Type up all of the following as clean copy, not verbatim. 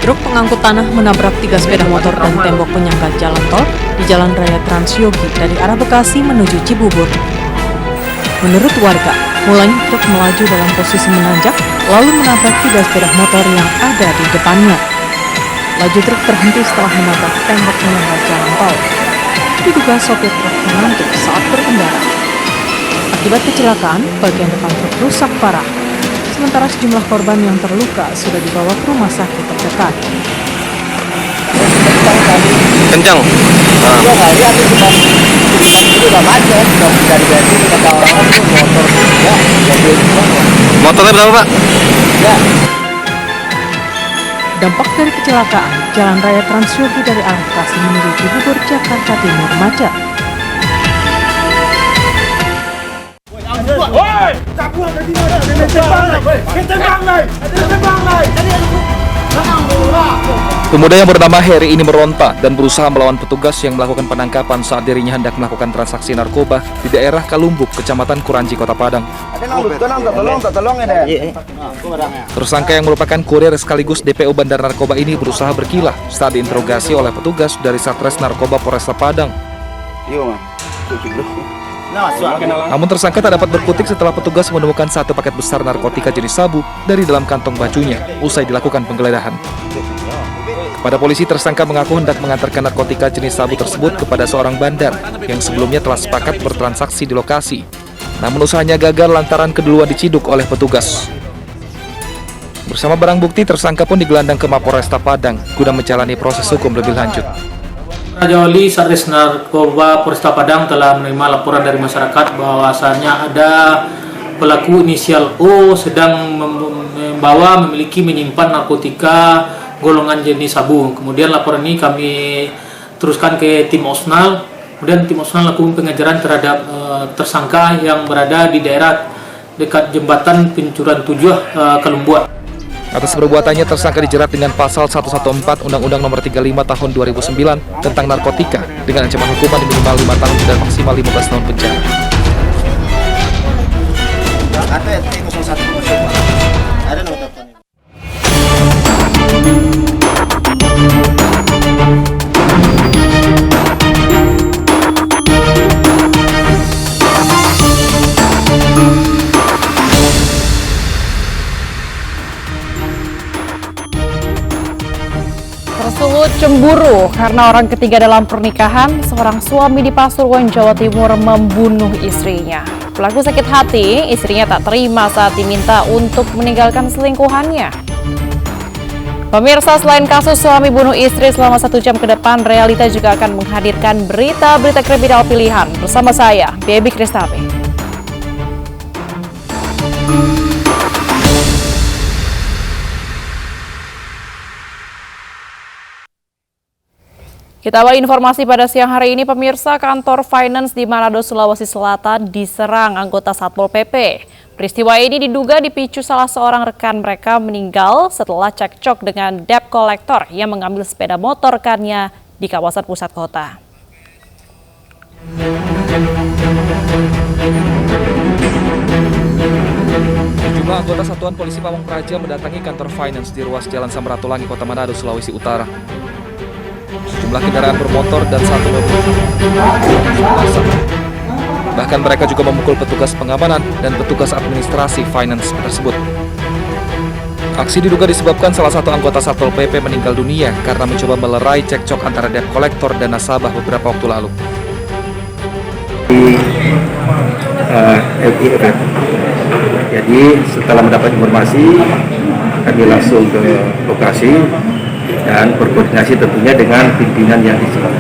Truk pengangkut tanah menabrak 3 sepeda motor dan tembok penyangga jalan tol di Jalan Raya Transyogi dari arah Bekasi menuju Cibubur. Menurut warga, mulanya truk melaju dalam posisi menanjak lalu menabrak 3 sepeda motor yang ada di depannya. Laju truk terhenti setelah menabrak tembok penyangga jalan tol. Diduga sopir truk mengantuk saat berkendara. Akibat kecelakaan, bagian depan truk rusak parah. Sementara sejumlah korban yang terluka sudah dibawa ke rumah sakit terdekat. Kencang. Dua kali aku cuma itu udah macet, udah dari bensin kata orang itu motor ya, jadi Motornya berapa, Pak? ya. Dampak dari kecelakaan, Jalan Raya Transyogi dari arah Bekasi menuju Cibubur, Jakarta Timur macet. Pemuda yang bernama Heri ini meronta dan berusaha melawan petugas yang melakukan penangkapan saat dirinya hendak melakukan transaksi narkoba di daerah Kalumbuk, Kecamatan Kuranji, Kota Padang. Tolong ya. Tersangka yang merupakan kurir sekaligus DPO Bandar Narkoba ini berusaha berkilah saat diinterogasi oleh petugas dari Satres Narkoba Polresta Padang. Namun tersangka tak dapat berkutik setelah petugas menemukan 1 paket besar narkotika jenis sabu dari dalam kantong bajunya usai dilakukan penggeledahan. Kepada polisi, tersangka mengaku hendak mengantarkan narkotika jenis sabu tersebut kepada seorang bandar yang sebelumnya telah sepakat bertransaksi di lokasi. Namun usahanya gagal lantaran keduluan diciduk oleh petugas. Bersama barang bukti, tersangka pun digelandang ke Mapolresta Padang guna menjalani proses hukum lebih lanjut. Raja Wali Satres Narkoba Polresta Padang telah menerima laporan dari masyarakat bahwasannya ada pelaku inisial O sedang memiliki menyimpan narkotika golongan jenis sabu. Kemudian laporan ini kami teruskan ke tim Osnal. Kemudian tim Osnal lakukan pengejaran terhadap tersangka yang berada di daerah dekat jembatan Pencuran 7 Kalumbuk. Atas perbuatannya, tersangka dijerat dengan pasal 114 Undang-Undang Nomor 35 Tahun 2009 tentang narkotika dengan ancaman hukuman minimal 5 tahun dan maksimal 15 tahun penjara. Ada nomor telepon. Tersulut cemburu karena orang ketiga dalam pernikahan, seorang suami di Pasuruan, Jawa Timur membunuh istrinya. Pelaku sakit hati, istrinya tak terima saat diminta untuk meninggalkan selingkuhannya. Pemirsa, selain kasus suami bunuh istri selama 1 jam ke depan, Realita juga akan menghadirkan berita-berita kriminal pilihan. Bersama saya, Baby Kristapi. Kita awali informasi pada siang hari ini, pemirsa. Kantor Finance di Manado, Sulawesi Selatan diserang anggota Satpol PP. Peristiwa ini diduga dipicu salah seorang rekan mereka meninggal setelah cekcok dengan debt collector yang mengambil sepeda motor rekannya di kawasan pusat kota. Sejumlah anggota Satuan Polisi Pamong Praja mendatangi kantor Finance di ruas Jalan Samratulangi, Kota Manado, Sulawesi Utara. Sejumlah kendaraan bermotor dan 1 mobil. Bahkan mereka juga memukul petugas pengamanan dan petugas administrasi finance tersebut. Aksi diduga disebabkan salah satu anggota Satpol PP meninggal dunia karena mencoba melerai cekcok antara debt collector dan nasabah beberapa waktu lalu. Jadi setelah mendapat informasi, kami langsung ke lokasi dan berkoordinasi tentunya dengan pimpinan yang di sini.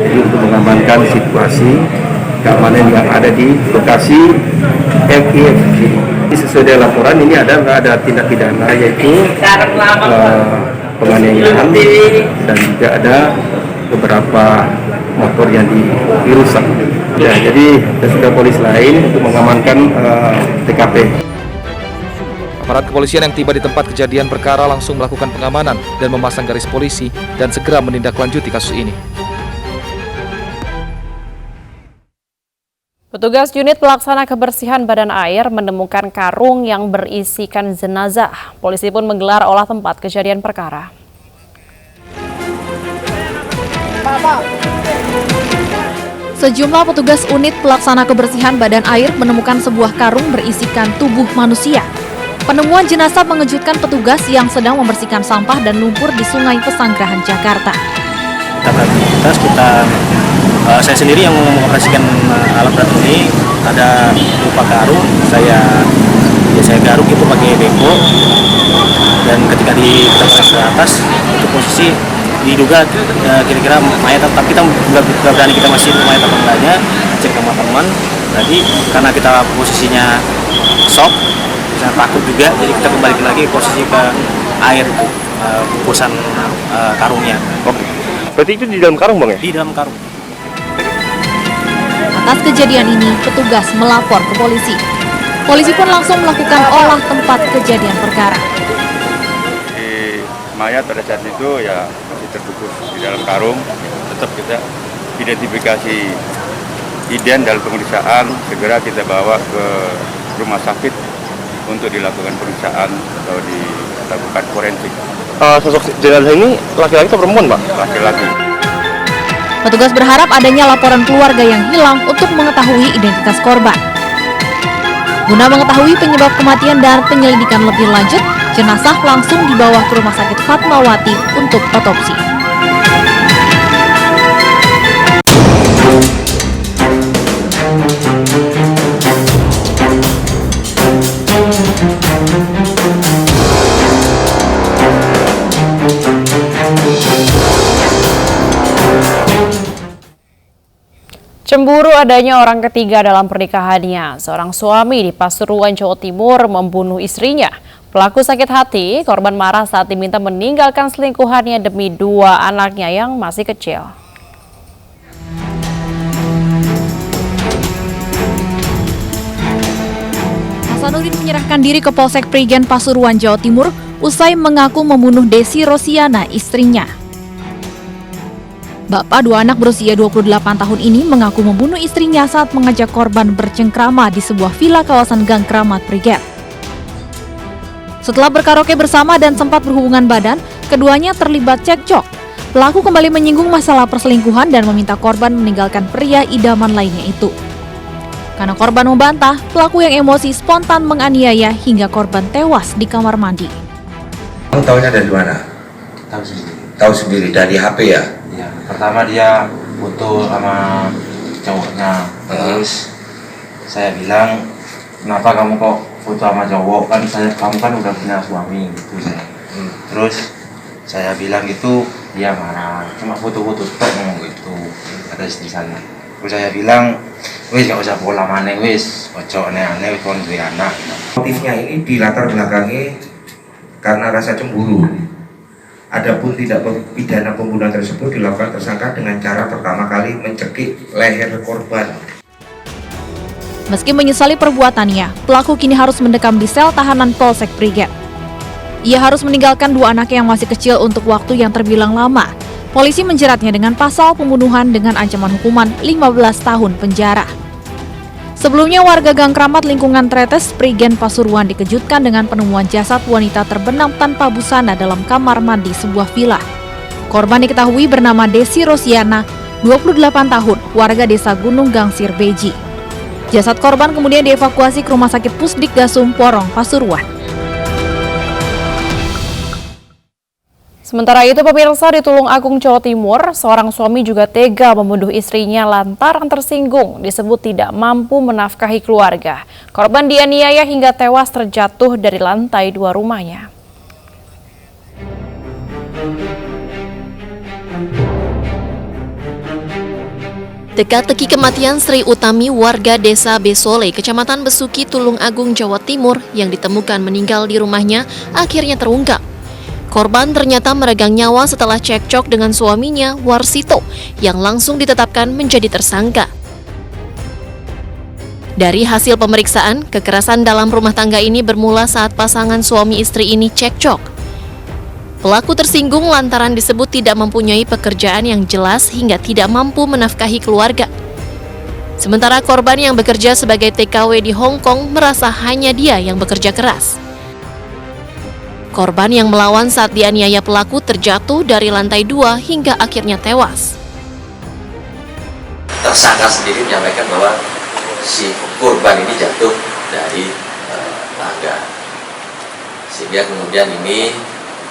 Jadi untuk mengamankan situasi keamanan yang ada di lokasi FIF ini. Sesuai dengan laporan ini ada tindak pidana yaitu penganiayaan dan juga ada beberapa motor yang dirusak. Ya, jadi ada polisi lain untuk mengamankan TKP. Aparat kepolisian yang tiba di tempat kejadian perkara langsung melakukan pengamanan dan memasang garis polisi dan segera menindaklanjuti kasus ini. Petugas unit pelaksana kebersihan badan air menemukan karung yang berisikan jenazah. Polisi pun menggelar olah tempat kejadian perkara. Sejumlah petugas unit pelaksana kebersihan badan air menemukan sebuah karung berisikan tubuh manusia. Penemuan jenazah mengejutkan petugas yang sedang membersihkan sampah dan lumpur di Sungai Pesanggerahan, Jakarta. Kita beraktivitas, saya sendiri yang mengoperasikan alat berat ini, ada berupa karung, saya garuk itu pakai beko, dan ketika kita ke atas itu posisi diduga kira-kira mayat, tapi kita nggak berani kita masih mayat apa enggaknya, cek teman-teman. Tadi karena kita posisinya shock, bisa takut juga, jadi kita kembali lagi posisi ke air itu, bungkusan karungnya. Oke. Berarti itu di dalam karung, Bang, ya? Di dalam karung. Atas kejadian ini, petugas melapor ke polisi. Polisi pun langsung melakukan olah tempat kejadian perkara. Di mayat pada saat itu ya masih terbungkus di dalam karung. Tetap kita identifikasi ident dalam pemeriksaan, segera kita bawa ke rumah sakit untuk dilakukan pemeriksaan atau dilakukan forensik. Sosok jenazah ini laki-laki atau perempuan, Pak? Laki-laki. Petugas berharap adanya laporan keluarga yang hilang untuk mengetahui identitas korban. Guna mengetahui penyebab kematian dan penyelidikan lebih lanjut, jenazah langsung dibawa ke Rumah Sakit Fatmawati untuk otopsi. Cemburu adanya orang ketiga dalam pernikahannya. Seorang suami di Pasuruan, Jawa Timur membunuh istrinya. Pelaku sakit hati, korban marah saat diminta meninggalkan selingkuhannya demi 2 anaknya yang masih kecil. Hasanuddin menyerahkan diri ke Polsek Prigen Pasuruan, Jawa Timur usai mengaku membunuh Desi Rosiana, istrinya. Bapak 2 anak berusia 28 tahun ini mengaku membunuh istrinya saat mengajak korban bercengkrama di sebuah villa kawasan Gang Kramat, Prigen. Setelah berkaraoke bersama dan sempat berhubungan badan, keduanya terlibat cekcok. Pelaku kembali menyinggung masalah perselingkuhan dan meminta korban meninggalkan pria idaman lainnya itu. Karena korban membantah, pelaku yang emosi spontan menganiaya hingga korban tewas di kamar mandi. Kamu tahunya dari mana? Tahu sendiri. Tahu sendiri dari HP ya? Ya, pertama dia foto sama cowoknya, terus saya bilang, kenapa kamu kok foto sama cowok, kan kamu kan udah punya suami gitu saya. Terus saya bilang gitu, dia marah, cuma foto-foto tok ngomong gitu, ada istri saya. Terus saya bilang, wis gak usah pola maneh wis, ojo aneh-aneh kon duwe anak. Motifnya ini dilatar belakangi karena rasa cemburu. Adapun tindak pidana pembunuhan tersebut dilakukan tersangka dengan cara pertama kali mencekik leher korban. Meski menyesali perbuatannya, pelaku kini harus mendekam di sel tahanan Polsek Prigen. Ia harus meninggalkan 2 anaknya yang masih kecil untuk waktu yang terbilang lama. Polisi menjeratnya dengan pasal pembunuhan dengan ancaman hukuman 15 tahun penjara. Sebelumnya warga Gang Kramat lingkungan Tretes, Prigen Pasuruan dikejutkan dengan penemuan jasad wanita terbenam tanpa busana dalam kamar mandi sebuah villa. Korban diketahui bernama Desi Rosiana, 28 tahun, warga desa Gunung Gangsir, Beji. Jasad korban kemudian dievakuasi ke Rumah Sakit Pusdik Gasum, Porong, Pasuruan. Sementara itu, pemirsa, di Tulung Agung, Jawa Timur, seorang suami juga tega membunuh istrinya lantaran tersinggung disebut tidak mampu menafkahi keluarga. Korban dianiaya hingga tewas terjatuh dari lantai 2 rumahnya. Teka-teki kematian Sri Utami, warga desa Besole, Kecamatan Besuki, Tulung Agung, Jawa Timur, yang ditemukan meninggal di rumahnya akhirnya terungkap. Korban ternyata meregang nyawa setelah cekcok dengan suaminya, Warsito, yang langsung ditetapkan menjadi tersangka. Dari hasil pemeriksaan, kekerasan dalam rumah tangga ini bermula saat pasangan suami istri ini cekcok. Pelaku tersinggung lantaran disebut tidak mempunyai pekerjaan yang jelas hingga tidak mampu menafkahi keluarga. Sementara korban yang bekerja sebagai TKW di Hong Kong merasa hanya dia yang bekerja keras. Korban yang melawan saat dianiaya pelaku terjatuh dari lantai 2 hingga akhirnya tewas. Tersangka sendiri menyampaikan bahwa si korban ini jatuh dari tangga, sehingga kemudian ini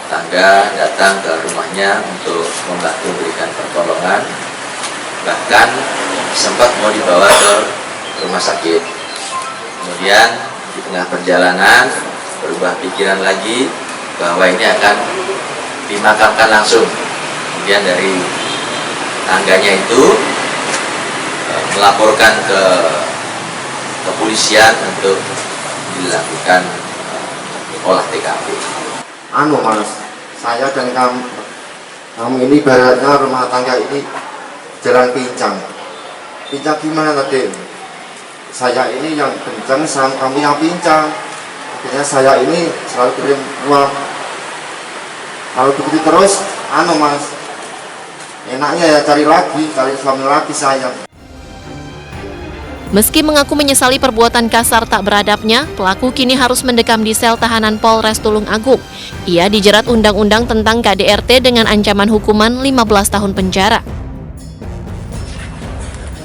tangga datang ke rumahnya untuk membantu memberikan pertolongan, bahkan sempat mau dibawa ke rumah sakit. Kemudian di tengah perjalanan berubah pikiran lagi bahwa ini akan dimakamkan langsung. Kemudian dari tangganya itu melaporkan ke kepolisian untuk dilakukan olah TKP. Mas, saya dan kamu ini ibaratnya rumah tangga ini jalan pincang. Pincang gimana tadi? Saya ini yang kencang, sama kamu yang pincang. Akhirnya saya ini selalu kirim uang. Kalau begitu terus, Mas, enaknya ya cari suami lagi saya. Meski mengaku menyesali perbuatan kasar tak beradabnya, pelaku kini harus mendekam di sel tahanan Polres Tulung Agung. Ia dijerat Undang-Undang tentang KDRT dengan ancaman hukuman 15 tahun penjara.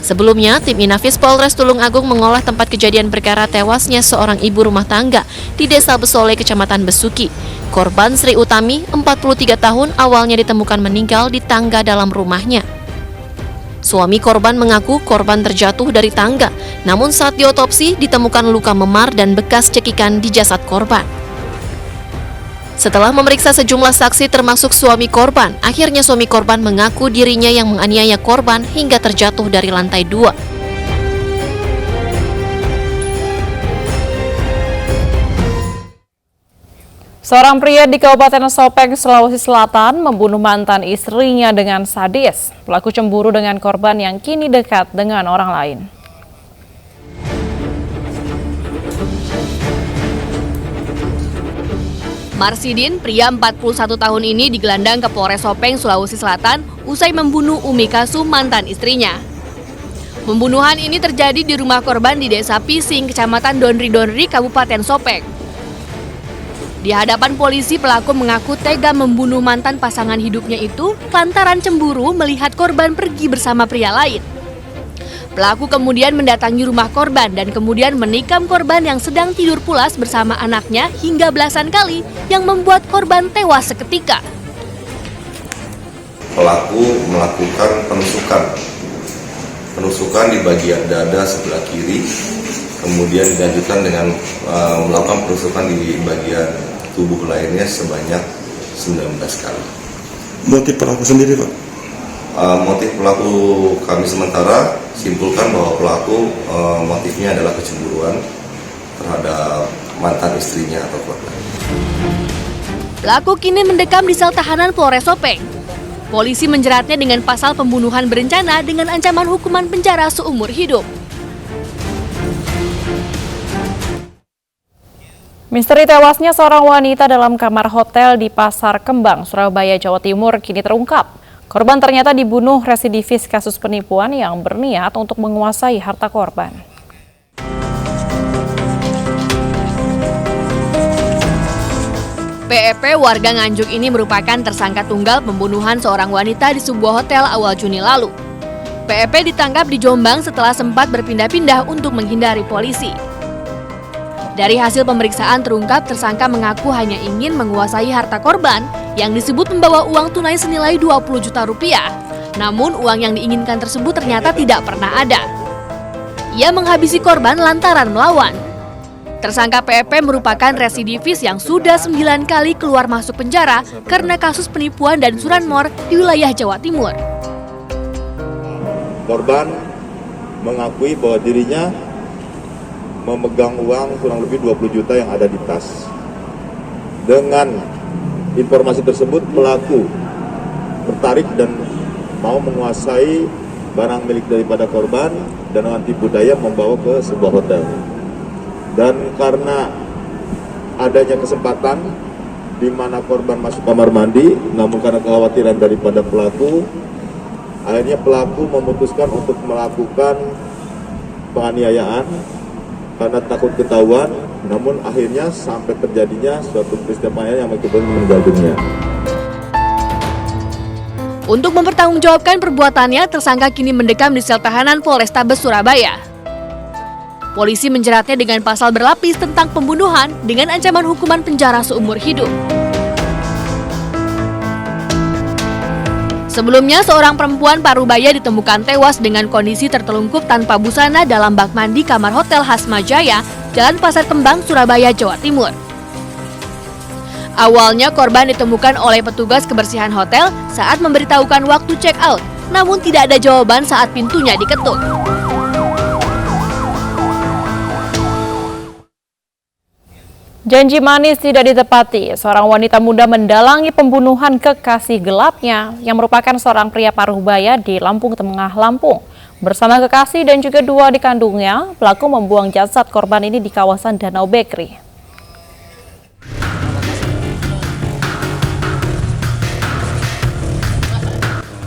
Sebelumnya, tim Inafis Polres Tulung Agung mengolah tempat kejadian perkara tewasnya seorang ibu rumah tangga di Desa Besole, Kecamatan Besuki. Korban Sri Utami, 43 tahun, awalnya ditemukan meninggal di tangga dalam rumahnya. Suami korban mengaku korban terjatuh dari tangga, namun saat diotopsi ditemukan luka memar dan bekas cekikan di jasad korban. Setelah memeriksa sejumlah saksi termasuk suami korban, akhirnya suami korban mengaku dirinya yang menganiaya korban hingga terjatuh dari lantai 2. Seorang pria di Kabupaten Sopeng, Sulawesi Selatan membunuh mantan istrinya dengan sadis. Pelaku cemburu dengan korban yang kini dekat dengan orang lain. Marsidin, pria 41 tahun ini digelandang ke Polres Sopeng, Sulawesi Selatan usai membunuh Umi Kasum, mantan istrinya. Pembunuhan ini terjadi di rumah korban di Desa Pising, Kecamatan Donri-Donri, Kabupaten Sopeng. Di hadapan polisi, pelaku mengaku tega membunuh mantan pasangan hidupnya itu lantaran cemburu melihat korban pergi bersama pria lain. Pelaku kemudian mendatangi rumah korban dan kemudian menikam korban yang sedang tidur pulas bersama anaknya hingga belasan kali yang membuat korban tewas seketika. Pelaku melakukan penusukan di bagian dada sebelah kiri, kemudian dilanjutkan dengan melakukan penusukan di bagian tubuh lainnya sebanyak 19 kali. Motif pelaku sendiri, Pak? Motif pelaku kami sementara simpulkan bahwa pelaku motifnya adalah kecemburuan terhadap mantan istrinya atau korban. Pelaku kini mendekam di sel tahanan Polres Sopeng. Polisi menjeratnya dengan pasal pembunuhan berencana dengan ancaman hukuman penjara seumur hidup. Misteri tewasnya seorang wanita dalam kamar hotel di Pasar Kembang, Surabaya, Jawa Timur kini terungkap. Korban ternyata dibunuh residivis kasus penipuan yang berniat untuk menguasai harta korban. PEP warga Nganjuk ini merupakan tersangka tunggal pembunuhan seorang wanita di sebuah hotel awal Juni lalu. PEP ditangkap di Jombang setelah sempat berpindah-pindah untuk menghindari polisi. Dari hasil pemeriksaan terungkap tersangka mengaku hanya ingin menguasai harta korban yang disebut membawa uang tunai senilai 20 juta rupiah. Namun uang yang diinginkan tersebut ternyata tidak pernah ada. Ia menghabisi korban lantaran melawan. Tersangka PEP merupakan residivis yang sudah 9 kali keluar masuk penjara karena kasus penipuan dan curanmor di wilayah Jawa Timur. Korban mengakui bahwa dirinya memegang uang kurang lebih 20 juta yang ada di tas. Dengan informasi tersebut, pelaku tertarik dan mau menguasai barang milik daripada korban dan dengan tipu daya membawa ke sebuah hotel. Dan karena adanya kesempatan di mana korban masuk kamar mandi, namun karena kekhawatiran daripada pelaku, akhirnya pelaku memutuskan untuk melakukan penganiayaan karena takut ketahuan, namun akhirnya sampai terjadinya suatu peristiwa penganiayaan yang mengakibatkan meninggal dunia. Untuk mempertanggungjawabkan perbuatannya, tersangka kini mendekam di sel tahanan Polrestabes Surabaya. Polisi menjeratnya dengan pasal berlapis tentang pembunuhan dengan ancaman hukuman penjara seumur hidup. Sebelumnya, seorang perempuan Parubaya ditemukan tewas dengan kondisi tertelungkup tanpa busana dalam bak mandi kamar hotel Hasma Jaya, Jalan Pasar Kembang, Surabaya, Jawa Timur. Awalnya korban ditemukan oleh petugas kebersihan hotel saat memberitahukan waktu check out, namun tidak ada jawaban saat pintunya diketuk. Janji manis tidak ditepati, seorang wanita muda mendalangi pembunuhan kekasih gelapnya yang merupakan seorang pria Parubaya di Lampung Tengah, Lampung. Bersama kekasih dan juga dua adik kandungnya, pelaku membuang jasad korban ini di kawasan Danau Bekri.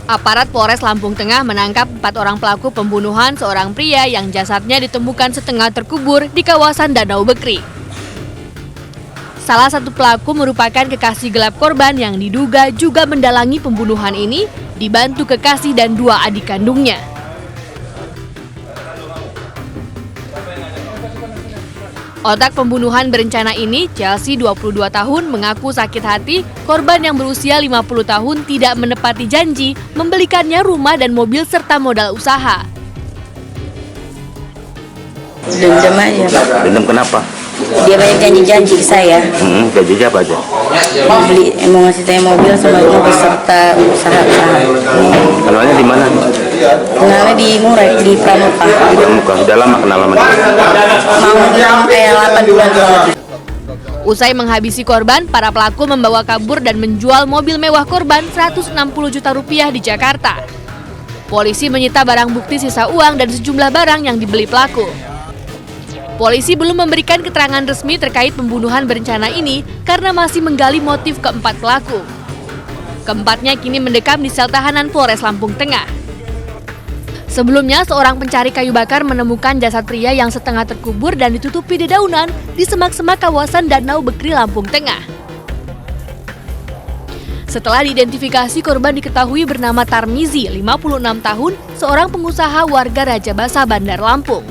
Aparat Polres Lampung Tengah menangkap 4 orang pelaku pembunuhan seorang pria yang jasadnya ditemukan setengah terkubur di kawasan Danau Bekri. Salah satu pelaku merupakan kekasih gelap korban yang diduga juga mendalangi pembunuhan ini, dibantu kekasih dan dua adik kandungnya. Otak pembunuhan berencana ini, Chelsea 22 tahun, mengaku sakit hati korban yang berusia 50 tahun tidak menepati janji membelikannya rumah dan mobil serta modal usaha. Dendam aja. Dendam kenapa? Dia banyak janji-janji ke saya. Janji apa aja? Mau ngasih saya mobil sama mobil serta usaha-usaha. Kenalnya di mana? Kenalnya di Murai, di Pramuka. Di Pramuka. Sudah lama kenal sama dia? Mau kayak 8 bulan lagi. Usai menghabisi korban, para pelaku membawa kabur dan menjual mobil mewah korban 160 juta rupiah di Jakarta. Polisi menyita barang bukti sisa uang dan sejumlah barang yang dibeli pelaku. Polisi belum memberikan keterangan resmi terkait pembunuhan berencana ini karena masih menggali motif keempat pelaku. Keempatnya kini mendekam di sel tahanan Polres Lampung Tengah. Sebelumnya, seorang pencari kayu bakar menemukan jasad pria yang setengah terkubur dan ditutupi dedaunan di semak-semak kawasan Danau Bekri, Lampung Tengah. Setelah diidentifikasi, korban diketahui bernama Tarmizi, 56 tahun, seorang pengusaha warga Raja Basa, Bandar Lampung.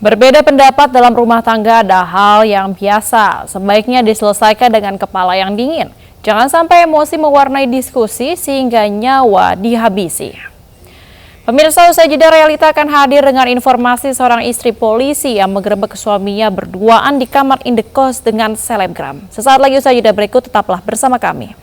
Berbeda pendapat dalam rumah tangga ada hal yang biasa, sebaiknya diselesaikan dengan kepala yang dingin. Jangan sampai emosi mewarnai diskusi sehingga nyawa dihabisi. Pemirsa, usai jeda Realita akan hadir dengan informasi seorang istri polisi yang menggerebek suaminya berduaan di kamar indekos dengan selebgram. Sesaat lagi usai jeda berikut, tetaplah bersama kami.